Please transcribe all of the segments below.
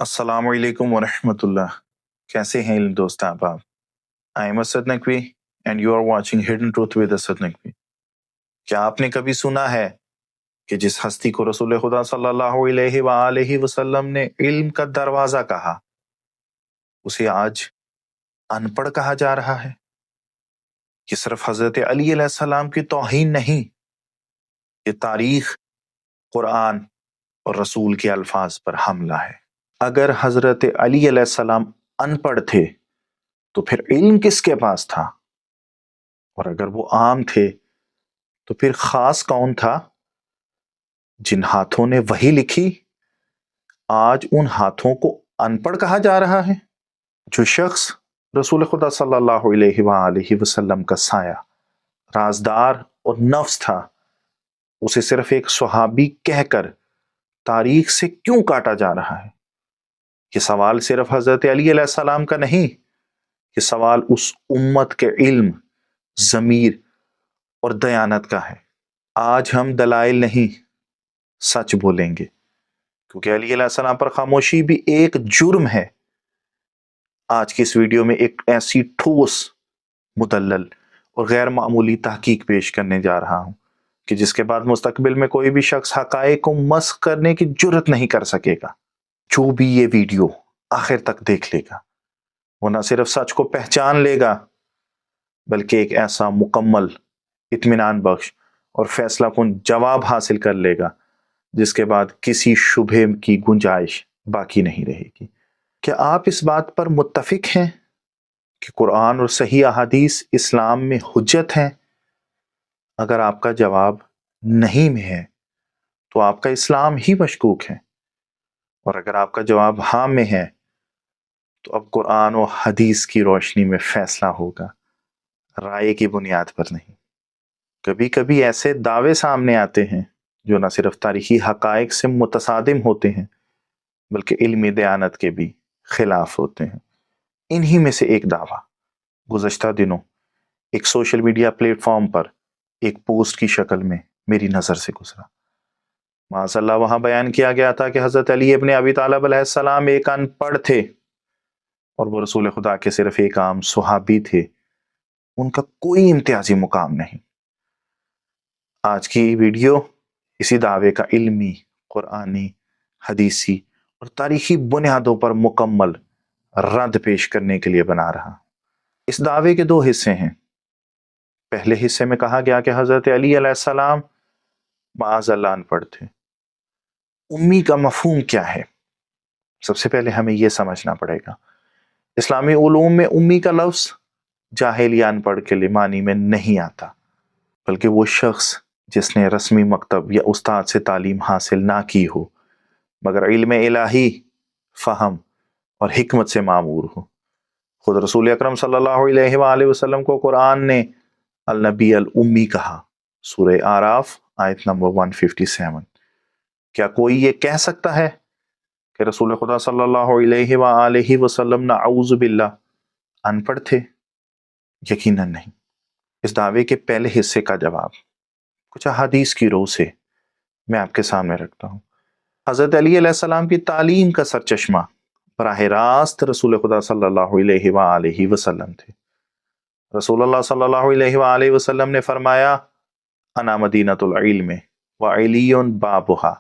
السلام علیکم ورحمۃ اللہ. کیسے ہیں علم دوست آپ؟ I am Asad Naqvi and you are watching hidden truth with Asad Naqvi. کیا آپ نے کبھی سنا ہے کہ جس ہستی کو رسول خدا صلی اللہ علیہ وآلہ وسلم نے علم کا دروازہ کہا اسے آج ان پڑھ کہا جا رہا ہے؟ یہ صرف حضرت علی علیہ السلام کی توہین نہیں، یہ تاریخ، قرآن اور رسول کے الفاظ پر حملہ ہے. اگر حضرت علی علیہ السلام ان پڑھ تھے تو پھر علم کس کے پاس تھا؟ اور اگر وہ عام تھے تو پھر خاص کون تھا؟ جن ہاتھوں نے وحی لکھی آج ان ہاتھوں کو ان پڑھ کہا جا رہا ہے. جو شخص رسول خدا صلی اللہ علیہ وآلہ وسلم کا سایہ، رازدار اور نفس تھا، اسے صرف ایک صحابی کہہ کر تاریخ سے کیوں کاٹا جا رہا ہے؟ یہ سوال صرف حضرت علی علیہ السلام کا نہیں، یہ سوال اس امت کے علم، ضمیر اور دیانت کا ہے. آج ہم دلائل نہیں، سچ بولیں گے، کیونکہ علی علیہ السلام پر خاموشی بھی ایک جرم ہے. آج کی اس ویڈیو میں ایک ایسی ٹھوس، مدلل اور غیر معمولی تحقیق پیش کرنے جا رہا ہوں کہ جس کے بعد مستقبل میں کوئی بھی شخص حقائق کو مسخ کرنے کی جرت نہیں کر سکے گا. جو بھی یہ ویڈیو آخر تک دیکھ لے گا وہ نہ صرف سچ کو پہچان لے گا بلکہ ایک ایسا مکمل، اطمینان بخش اور فیصلہ کن جواب حاصل کر لے گا جس کے بعد کسی شبہے کی گنجائش باقی نہیں رہے گی. کیا آپ اس بات پر متفق ہیں کہ قرآن اور صحیح احادیث اسلام میں حجت ہیں؟ اگر آپ کا جواب نہیں میں ہے تو آپ کا اسلام ہی مشکوک ہے، اور اگر آپ کا جواب ہاں میں ہے تو اب قرآن و حدیث کی روشنی میں فیصلہ ہوگا، رائے کی بنیاد پر نہیں. کبھی کبھی ایسے دعوے سامنے آتے ہیں جو نہ صرف تاریخی حقائق سے متصادم ہوتے ہیں بلکہ علمی دیانت کے بھی خلاف ہوتے ہیں. انہی میں سے ایک دعویٰ گزشتہ دنوں ایک سوشل میڈیا پلیٹ فارم پر ایک پوسٹ کی شکل میں میری نظر سے گزرا. معاذ اللہ وہاں بیان کیا گیا تھا کہ حضرت علی ابن ابی طالب علیہ السلام ایک ان پڑھ تھے اور وہ رسول خدا کے صرف ایک عام صحابی تھے، ان کا کوئی امتیازی مقام نہیں. آج کی ویڈیو اسی دعوے کا علمی، قرآنی، حدیثی اور تاریخی بنیادوں پر مکمل رد پیش کرنے کے لیے بنا رہا. اس دعوے کے دو حصے ہیں. پہلے حصے میں کہا گیا کہ حضرت علی علیہ السلام معاذ اللہ ان پڑھ تھے. امی کا مفہوم کیا ہے؟ سب سے پہلے ہمیں یہ سمجھنا پڑے گا اسلامی علوم میں امی کا لفظ جاہل یا ان پڑھ کے معنی میں نہیں آتا، بلکہ وہ شخص جس نے رسمی مکتب یا استاد سے تعلیم حاصل نہ کی ہو مگر علم الہی، فہم اور حکمت سے معمور ہو. خود رسول اکرم صلی اللہ علیہ وآلہ وسلم کو قرآن نے النبی الامی کہا، سورہ اعراف آیت نمبر 157. کیا کوئی یہ کہہ سکتا ہے کہ رسول خدا صلی اللہ علیہ وآلہ وسلم نعوذ باللہ ان پڑھ تھے؟ یقیناً نہیں. اس دعوے کے پہلے حصے کا جواب کچھ احادیث کی روح سے میں آپ کے سامنے رکھتا ہوں. حضرت علی علیہ السلام کی تعلیم کا سرچشمہ براہ راست رسول خدا صلی اللہ علیہ وآلہ وسلم تھے. رسول اللہ صلی اللہ علیہ وآلہ وسلم نے فرمایا، انا مدینۃ العلم وعلی بابھا،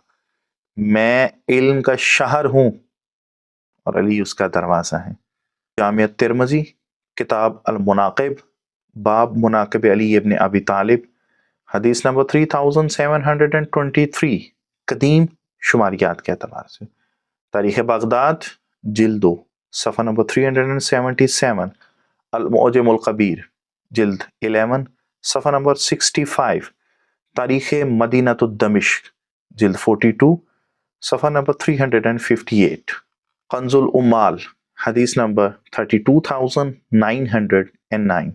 میں علم کا شہر ہوں اور علی اس کا دروازہ ہے. جامع ترمذی کتاب المناقب، باب مناقب علی ابن ابی طالب، حدیث نمبر 3723 قدیم شماریات کے اعتبار سے. تاریخ بغداد جلد 2 صفحہ نمبر 377، المعجم الکبیر جلد 11 صفحہ نمبر 65، تاریخ مدینۃ الدمشق جلد 42 صفحہ نمبر 358، کنز العمال حدیث نمبر 32909،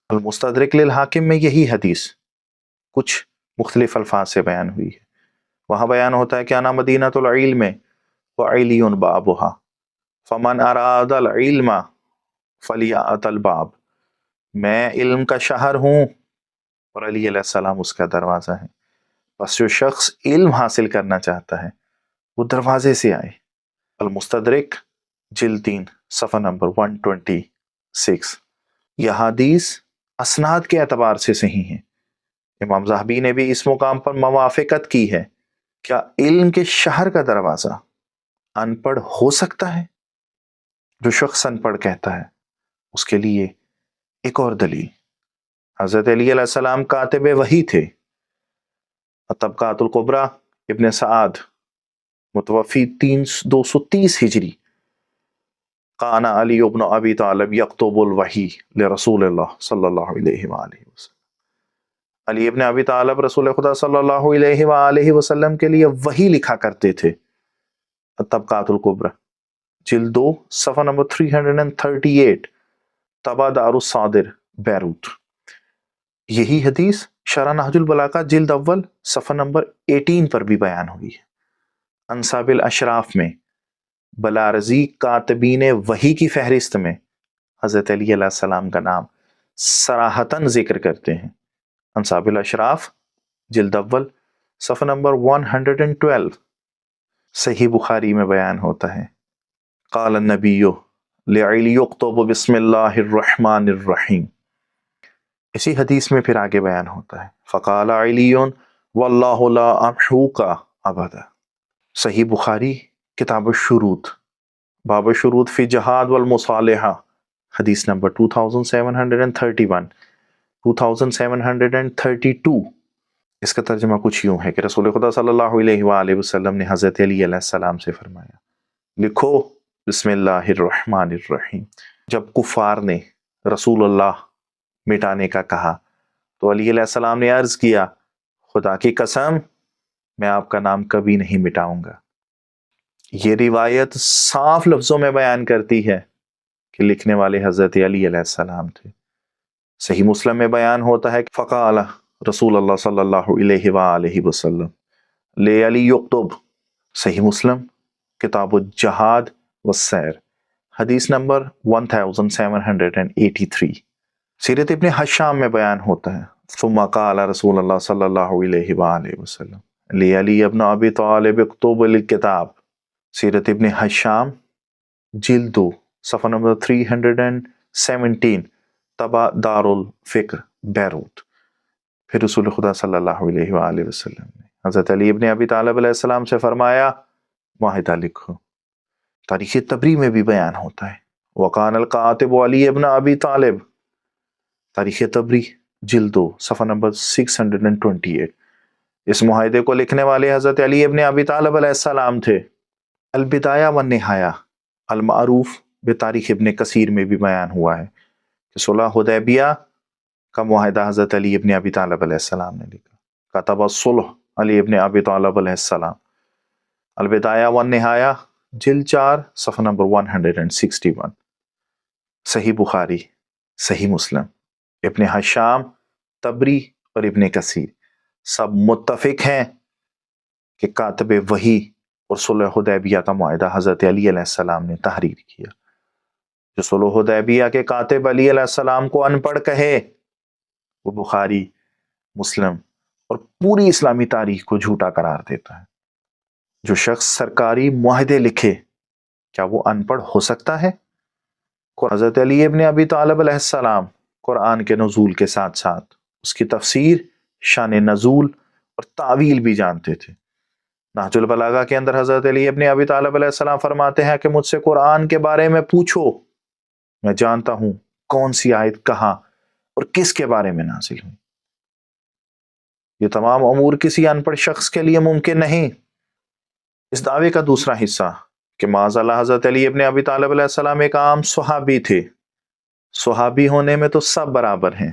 المستدرک للحاکم میں یہی حدیث کچھ مختلف الفاظ سے بیان ہوئی ہے. وہاں بیان ہوتا ہے کہ انا مدینۃ العلم وعلی بابھا فمن اراد العلم فلیأت الباب، میں علم کا شہر ہوں اور علی علیہ السلام اس کا دروازہ ہے، بس جو شخص علم حاصل کرنا چاہتا ہے وہ دروازے سے آئے. المستدرک جلد 3 صفحہ نمبر 126. یہ حدیث اسناد کے اعتبار سے صحیح ہیں. امام ذہبی نے بھی اس مقام پر موافقت کی ہے. کیا علم کے شہر کا دروازہ ان پڑھ ہو سکتا ہے؟ جو شخص ان پڑھ کہتا ہے اس کے لیے ایک اور دلیل، حضرت علی علیہ السلام کاتب وحی تھے. طبقات الکبریٰ ابن سعد متوفی 230 ہجری. کان علی ابن ابی طالب یکتب الوحی لرسول اللہ صلی اللہ علیہ وآلہ وسلم. علی ابن ابی طالب رسول خدا صلی اللہ علیہ وآلہ وسلم کے لیے وحی لکھا کرتے تھے. طبقات الکبریٰ جلد 2 صفحہ نمبر 338، طبع دار الصادر بیروت. یہی حدیث شرح نہج البلاغہ جلد اول صفحہ نمبر 18 پر بھی بیان ہوئی ہے. انصاب الاشراف میں بلارزی کاتبین وحی کی فہرست میں حضرت علی علیہ السلام کا نام صراحتاً ذکر کرتے ہیں. انصاب الاشراف جلد اول صفحہ نمبر 112. صحیح بخاری میں بیان ہوتا ہے، قال النبی لعلی اکتب بسم اللہ الرحمن الرحیم. اسی حدیث میں پھر آگے بیان ہوتا ہے، فقال علی واللہ لا امحوک ابدا. صحیح بخاری کتاب الشروط باب الشروط فی جہاد والمصالحہ حدیث نمبر 2731 2732. اس کا ترجمہ کچھ یوں ہے کہ رسول خدا صلی اللہ علیہ وآلہ وسلم نے حضرت علی علیہ السلام سے فرمایا، لکھو بسم اللہ الرحمن الرحیم. جب کفار نے رسول اللہ مٹانے کا کہا تو علی علیہ السلام نے عرض کیا، خدا کی قسم میں آپ کا نام کبھی نہیں مٹاؤں گا. یہ روایت صاف لفظوں میں بیان کرتی ہے کہ لکھنے والے حضرت علی علیہ السلام تھے. صحیح مسلم میں بیان ہوتا ہے کہ فقال رسول اللہ صلی اللہ علیہ وآلہ وسلم لے علی یکتب. صحیح مسلم کتاب الجہاد والسیر حدیث نمبر 1783. سیرت ابن حشام میں بیان ہوتا ہے، ثم قال رسول اللہ صلی اللہ علیہ وآلہ وسلم لے علی ابن ابی طالب اکتب الکتاب. سیرت ابن حشام جلد 2 صفحہ نمبر 317، طبع دار الفکر بیروت. پھر رسول خدا صلی اللہ علیہ وآلہ وسلم نے حضرت علی ابن ابی طالب علیہ السلام سے فرمایا، معاہدہ لکھو. تاریخ تبری میں بھی بیان ہوتا ہے، وقان القاتب علی ابن ابی طالب. تاریخ تبری جلد 2 صفحہ نمبر 628. اس معاہدے کو لکھنے والے حضرت علی ابن ابی طالب علیہ السلام تھے. البدایہ والنہایہ المعروف بتاریخ ابن کثیر میں بھی بیان ہوا ہے کہ صلح حدیبیہ کا معاہدہ حضرت علی ابن ابی طالب علیہ السلام نے لکھا. کتب الصلح علی ابن ابی طالب علیہ السلام. البدایہ والنہایہ جلد 4 صفحہ نمبر 161. صحیح بخاری، صحیح مسلم، ابن حشام، تبری اور ابن کثیر سب متفق ہیں کہ کاتب وحی اور صلح حدیبیہ کا معاہدہ حضرت علی علیہ السلام نے تحریر کیا. جو صلح حدیبیہ کے کاتب علی علیہ السلام کو ان پڑھ کہے وہ بخاری، مسلم اور پوری اسلامی تاریخ کو جھوٹا قرار دیتا ہے. جو شخص سرکاری معاہدے لکھے کیا وہ ان پڑھ ہو سکتا ہے؟ حضرت علی ابن ابی طالب علیہ السلام قرآن کے نزول کے ساتھ ساتھ اس کی تفسیر، شان نزول اور تعویل بھی جانتے تھے. نہج البلاغہ کے اندر حضرت علی ابن ابی طالب علیہ السلام فرماتے ہیں کہ مجھ سے قرآن کے بارے میں پوچھو، میں جانتا ہوں کون سی آیت کہاں اور کس کے بارے میں نازل ہوئی. یہ تمام امور کسی ان پڑھ شخص کے لیے ممکن نہیں. اس دعوے کا دوسرا حصہ کہ معاذ اللہ حضرت علی ابن ابی طالب علیہ السلام ایک عام صحابی تھے. صحابی ہونے میں تو سب برابر ہیں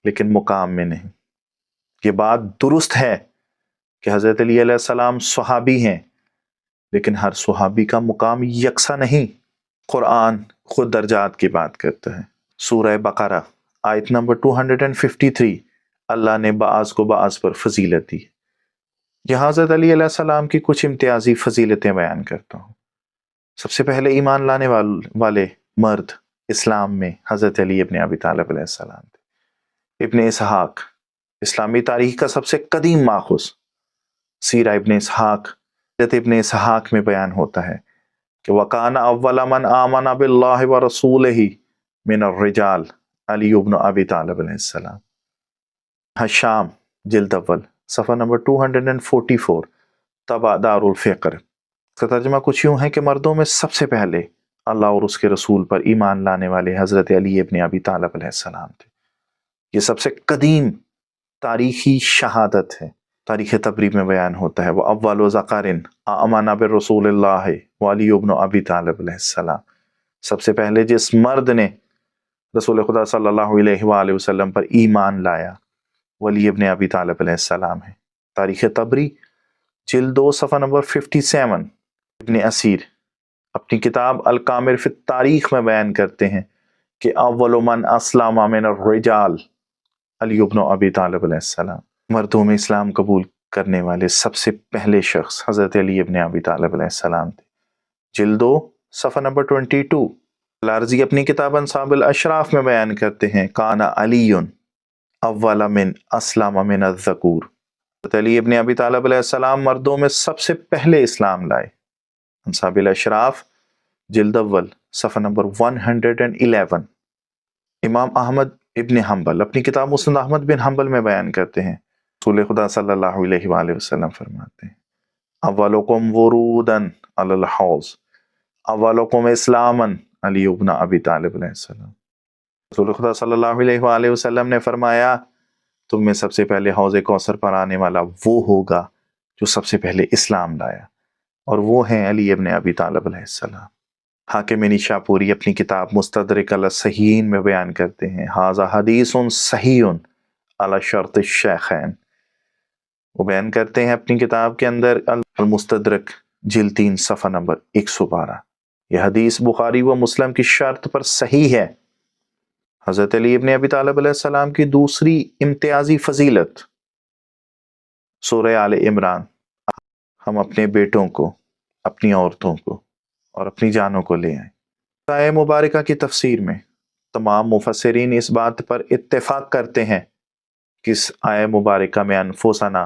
لیکن مقام میں نہیں. یہ بات درست ہے کہ حضرت علی علیہ السلام صحابی ہیں لیکن ہر صحابی کا مقام یکساں نہیں. قرآن خود درجات کی بات کرتا ہے. سورہ بقرہ آیت نمبر 253، اللہ نے بعض کو بعض پر فضیلت دی. یہاں حضرت علی علیہ السلام کی کچھ امتیازی فضیلتیں بیان کرتا ہوں. سب سے پہلے ایمان لانے والے مرد اسلام میں حضرت علی ابن ابی طالب علیہ السلام تھے. ابن اسحاق اسلامی تاریخ کا سب سے قدیم ماخذ، سیرہ ابن اسحاق، حضرت ابن اسحاق میں بیان ہوتا ہے کہ وَقَانَ أَوَّلَ مَنْ آمَنَ بِاللَّهِ وَرَسُولِهِ مِنَ الرِّجَالِ علی بن ابی طالب علیہ السلام. حشام جلد اول صفحہ نمبر 244 طبع دار الفقر. اس کا ترجمہ کچھ یوں ہے کہ مردوں میں سب سے پہلے اللہ اور اس کے رسول پر ایمان لانے والے حضرت علی ابن ابی طالب علیہ السلام تھے. یہ سب سے قدیم تاریخی شہادت ہے. تاریخ تبری میں بیان ہوتا ہے وہ اول ذکر آمن برسول اللہ وعلی ابن ابی طالب علیہ السلام. سب سے پہلے جس مرد نے رسول خدا صلی اللہ علیہ وآلہ وسلم پر ایمان لایا ولی ابن ابی طالب علیہ السلام ہے. تاریخ تبری جلد 2 صفحہ نمبر 57. ابن اسیر اپنی کتاب الکامل فی التاریخ میں بیان کرتے ہیں کہ اول من اسلم من الرجال علی ابن ابی طالب علیہ السلام. مردوں میں اسلام قبول کرنے والے سب سے پہلے شخص حضرت علی ابن ابی طالب علیہ السلام تھے. جلد 2 صفحہ نمبر 22. لارزی اپنی کتاب انصاب الاشراف میں بیان کرتے ہیں کان علی اول من اسلم من الذکور. حضرت علی ابن ابی طالب علیہ السلام مردوں میں سب سے پہلے اسلام لائے. انصاب الاشراف جلد اول صفحہ نمبر 111. امام احمد ابن حنبل اپنی کتاب مسند احمد بن حنبل میں بیان کرتے ہیں رسول خدا صلی اللہ علیہ وآلہ وسلم فرماتے ہیں اولکم وروداً علی الحوض اولکم اسلاماً علی ابن ابی طالب علیہ السلام. رسول خدا صلی اللہ علیہ وآلہ وسلم نے فرمایا تم میں سب سے پہلے حوض کوثر پر آنے والا وہ ہوگا جو سب سے پہلے اسلام لایا اور وہ ہیں علی ابن ابی طالب علیہ السلام. حاکم نیشاپوری اپنی کتاب مستدرک علی الصحیحین میں بیان کرتے ہیں ھذا حدیث صحیح علی شرط الشیخین. وہ بیان کرتے ہیں اپنی کتاب کے اندر المستدرک جلد 3 صفحہ نمبر 112 یہ حدیث بخاری و مسلم کی شرط پر صحیح ہے. حضرت علی ابن ابی طالب علیہ السلام کی دوسری امتیازی فضیلت سورہ آل عمران. ہم اپنے بیٹوں کو اپنی عورتوں کو اور اپنی جانوں کو لے آئیں. آیہ مبارکہ کی تفسیر میں تمام مفسرین اس بات پر اتفاق کرتے ہیں کہ اس آیہ مبارکہ میں انفسنا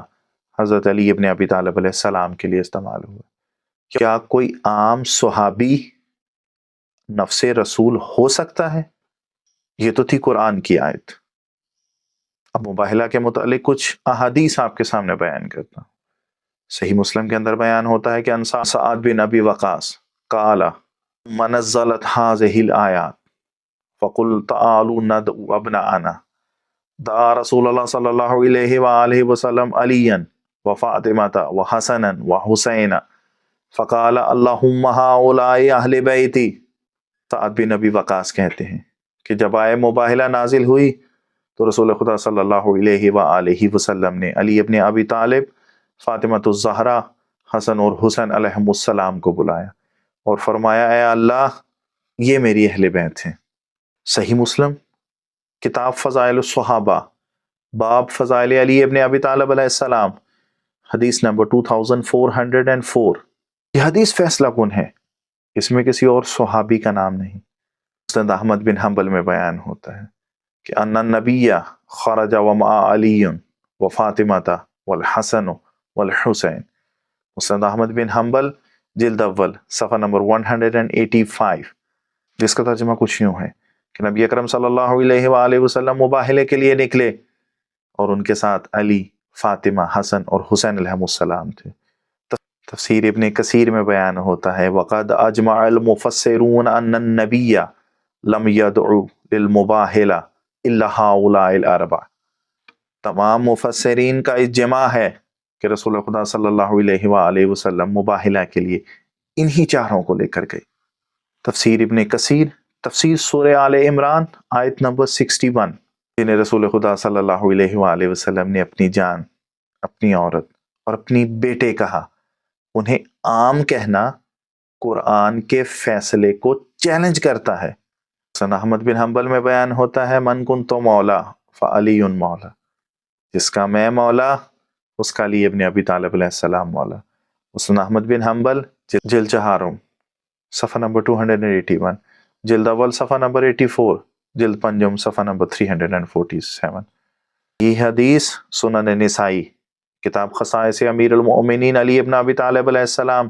حضرت علی ابن ابی طالب علیہ السلام کے لیے استعمال ہوا. کیا کوئی عام صحابی نفس رسول ہو سکتا ہے؟ یہ تو تھی قرآن کی آیت. اب مباہلہ کے متعلق کچھ احادیث آپ کے سامنے بیان کرتا ہوں. صحیح مسلم کے اندر بیان ہوتا ہے کہ انصار سعد بن ابی وقاص قال منزلت هذه الآیات فقل تعالوا ندعو ابناءنا دعا رسول اللہ صلی اللہ علیہ وآلہ وسلم علیا وفاطمة وحسنا وحسین فقال اللہم ہؤلاء اہل بیتی. سعد بن ابی وقاص کہتے ہیں کہ جب آیہ مباہلہ نازل ہوئی تو رسول خدا صلی اللہ علیہ وآلہ وسلم نے علی ابن ابی طالب، فاطمہ الزہرا، حسن اور حسین علیہم السلام کو بلایا اور فرمایا اے اللہ یہ میری اہل بیت ہیں. صحیح مسلم کتاب فضائل الصحابہ باب فضائل علی ابن ابی طالب علیہ السلام حدیث نمبر 2404. یہ حدیث فیصلہ کن ہے، اس میں کسی اور صحابی کا نام نہیں. مسند احمد بن حنبل میں بیان ہوتا ہے کہ ان النبی خرج ومع علی وفاطمہ والحسن والحسین. مسند احمد بن حنبل جلد اول صفحہ نمبر 185 جس کا ترجمہ کچھ یوں ہے کہ نبی اکرم صلی اللہ علیہ وآلہ وسلم مباہلے کے لیے نکلے اور ان کے ساتھ علی، فاطمہ، حسن اور حسین علیہم السلام تھے. تفسیر ابن کثیر میں بیان ہوتا ہے وقد اجمع المفسرون ان النبی لم يدعو للمباہلہ الا هؤلاء الاربع. تمام مفسرین کا اجماع ہے کہ رسول خدا صلی اللہ علیہ وآلہ وسلم مباہلہ کے لیے انہی چاروں کو لے کر گئے. تفسیر ابن کثیر تفسیر سورہ آل عمران آیت نمبر 61 جنہیں رسول خدا صلی اللہ علیہ وآلہ وسلم نے اپنی جان، اپنی عورت اور اپنی بیٹے کہا. انہیں عام کہنا قرآن کے فیصلے کو چیلنج کرتا ہے. سن احمد بن حنبل میں بیان ہوتا ہے من کنت مولا فعلی مولا، جس کا میں مولا اس کا علی ابن ابی طالب علیہ السلام مولا. سن احمد بن حنبل جلد چہارم صفحہ نمبر 281، جلد اول صفحہ نمبر 84، جلد پنجم صفحہ نمبر 347. یہ حدیث سنن نسائی کتاب خصائص امیر المؤمنین علی ابن ابی طالب علیہ السلام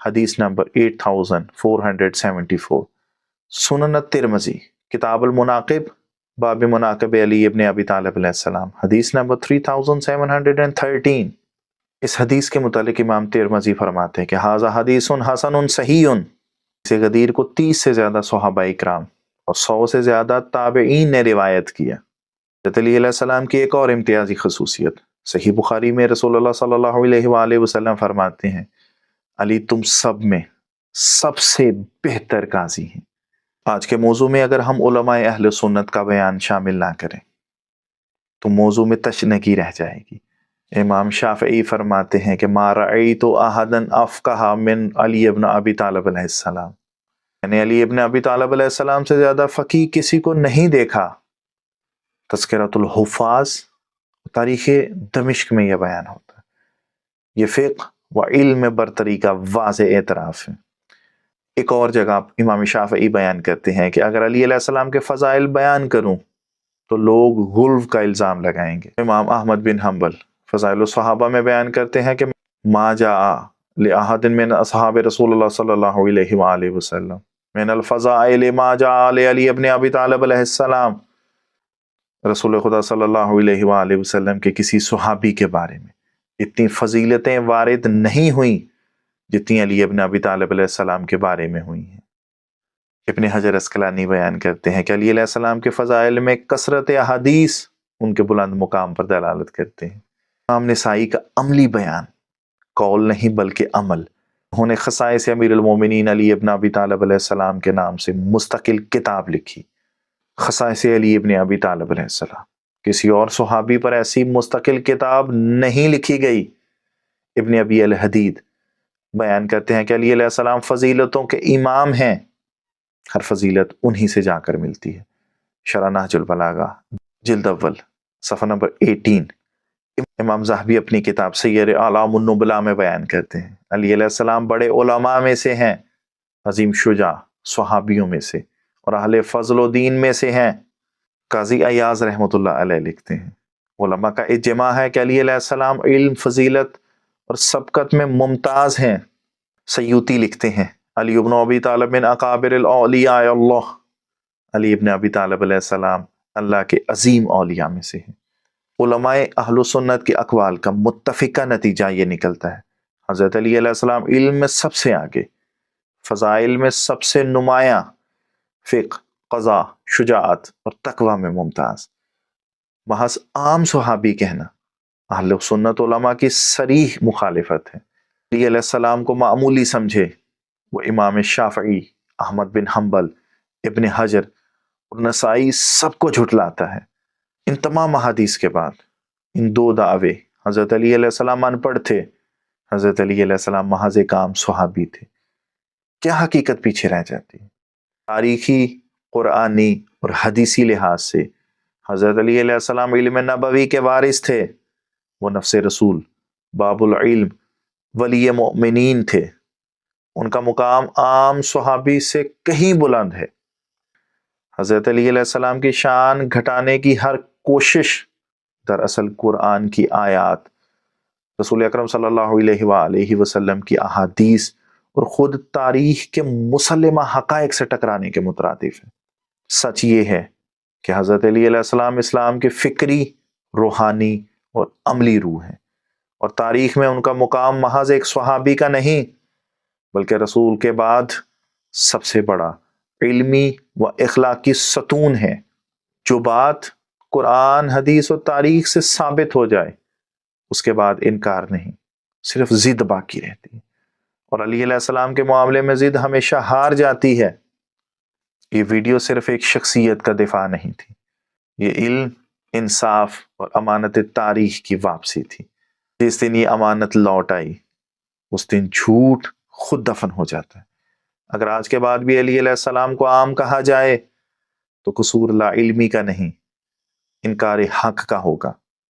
حدیث نمبر 8474. سنن الترمذی کتاب المناقب باب مناقب علی ابن ابی طالب علیہ السلام حدیث نمبر 3713. اس حدیث کے متعلق امام ترمذی فرماتے ہیں کہ ھذا حدیث حسن صحیح. اسے غدیر کو 30 سے زیادہ صحابہ اکرام اور 100 سے زیادہ تابعین نے روایت کیا. حضرت علی علیہ السلام کی ایک اور امتیازی خصوصیت، صحیح بخاری میں رسول اللہ صلی اللہ علیہ وآلہ وسلم فرماتے ہیں علی تم سب میں سب سے بہتر قاضی ہیں. آج کے موضوع میں اگر ہم علماء اہل سنت کا بیان شامل نہ کریں تو موضوع میں تشنگی رہ جائے گی. امام شافعی فرماتے ہیں کہ ما رأیت احدا افقہ من علی ابن ابی طالب علیہ السلام، یعنی علی ابن ابی طالب علیہ السلام سے زیادہ فقیہ کسی کو نہیں دیکھا. تذکرۃ الحفاظ تاریخ دمشق میں یہ بیان ہوتا ہے. یہ فقہ و علم برتری کا واضح اعتراف ہے. ایک اور جگہ امام شافعی بیان کرتے ہیں کہ اگر علی علیہ السلام کے فضائل بیان کروں تو لوگ غلو کا الزام لگائیں گے. امام احمد بن حنبل فضائل الصحابہ میں بیان کرتے ہیں کہ ما جاء لأحد من اصحاب رسول اللہ صلی اللہ علیہ وآلہ وسلم من الفضائل ما جاء لعلی ابن ابی طالب علیہ السلام. رسول خدا صلی اللہ علیہ وآلہ وسلم کے کسی صحابی کے بارے میں اتنی فضیلتیں وارد نہیں ہوئیں جتنی علی ابن ابی طالب علیہ السلام کے بارے میں ہوئی ہیں. ابن حجر اسقلانی بیان کرتے ہیں کہ علی علیہ السلام کے فضائل میں کثرت احادیث ان کے بلند مقام پر دلالت کرتے ہیں. امام نسائی کا عملی بیان، قول نہیں بلکہ عمل. انہوں نے خصائص امیر المومنین علی ابن ابی طالب علیہ السلام کے نام سے مستقل کتاب لکھی، خصائص علی ابن ابی طالب علیہ السلام. کسی اور صحابی پر ایسی مستقل کتاب نہیں لکھی گئی. ابن ابی الحدید بیان کرتے ہیں کہ علی علیہ السلام فضیلتوں کے امام ہیں، ہر فضیلت انہی سے جا کر ملتی ہے. شرح نہج البلاغہ جلد اول صفحہ نمبر 18. امام ذہبی اپنی کتاب سیر اعلام النبلاء میں بیان کرتے ہیں علی علیہ السلام بڑے علماء میں سے ہیں، عظیم شجاع صحابیوں میں سے اور اہل فضل و دین میں سے ہیں. قاضی ایاز رحمۃ اللہ علیہ لکھتے ہیں علماء کا اجماع ہے کہ علی علیہ السلام علم، فضیلت اور سبقت میں ممتاز ہیں. سیوطی لکھتے ہیں علی ابن ابی طالب من اکابر الاولیاء اللہ، علی ابن ابی طالب علیہ السلام اللہ کے عظیم اولیاء میں سے ہیں. علماء اہل سنت کے اقوال کا متفقہ نتیجہ یہ نکلتا ہے حضرت علی علیہ السلام علم میں سب سے آگے، فضائل میں سب سے نمایاں، فقہ، قضاء، شجاعت اور تقوی میں ممتاز. محض عام صحابی کہنا اہل سنت علماء کی صریح مخالفت ہے. علی علیہ السلام کو معمولی سمجھے وہ امام شافعی، احمد بن حنبل، ابن حجر اور نسائی سب کو جھٹلاتا ہے. ان تمام احادیث کے بعد ان دو دعوے، حضرت علی علیہ السلام ان پڑھ تھے، حضرت علی علیہ السلام محض ایک عام صحابی تھے، کیا حقیقت پیچھے رہ جاتی ہے؟ تاریخی، قرآنی اور حدیثی لحاظ سے حضرت علی علیہ السلام علم نبوی کے وارث تھے. وہ نفس رسول، باب العلم، ولی مؤمنین تھے. ان کا مقام عام صحابی سے کہیں بلند ہے. حضرت علی علیہ السلام کی شان گھٹانے کی ہر کوشش دراصل قرآن کی آیات، رسول اکرم صلی اللہ علیہ وآلہ وسلم کی احادیث اور خود تاریخ کے مسلمہ حقائق سے ٹکرانے کے مترادف ہے. سچ یہ ہے کہ حضرت علی علیہ السلام اسلام کے فکری، روحانی اور عملی روح ہیں، اور تاریخ میں ان کا مقام محض ایک صحابی کا نہیں بلکہ رسول کے بعد سب سے بڑا علمی و اخلاقی ستون ہے. جو بات قرآن، حدیث و تاریخ سے ثابت ہو جائے اس کے بعد انکار نہیں، صرف ضد باقی رہتی ہے. اور علی علیہ السلام کے معاملے میں ضد ہمیشہ ہار جاتی ہے. یہ ویڈیو صرف ایک شخصیت کا دفاع نہیں تھی، یہ علم، انصاف اور امانت تاریخ کی واپسی تھی. جس دن یہ امانت لوٹ آئی اس دن جھوٹ خود دفن ہو جاتا ہے. اگر آج کے بعد بھی علی علیہ السلام کو عام کہا جائے تو قصور لا علمی کا نہیں، انکار حق کا ہوگا.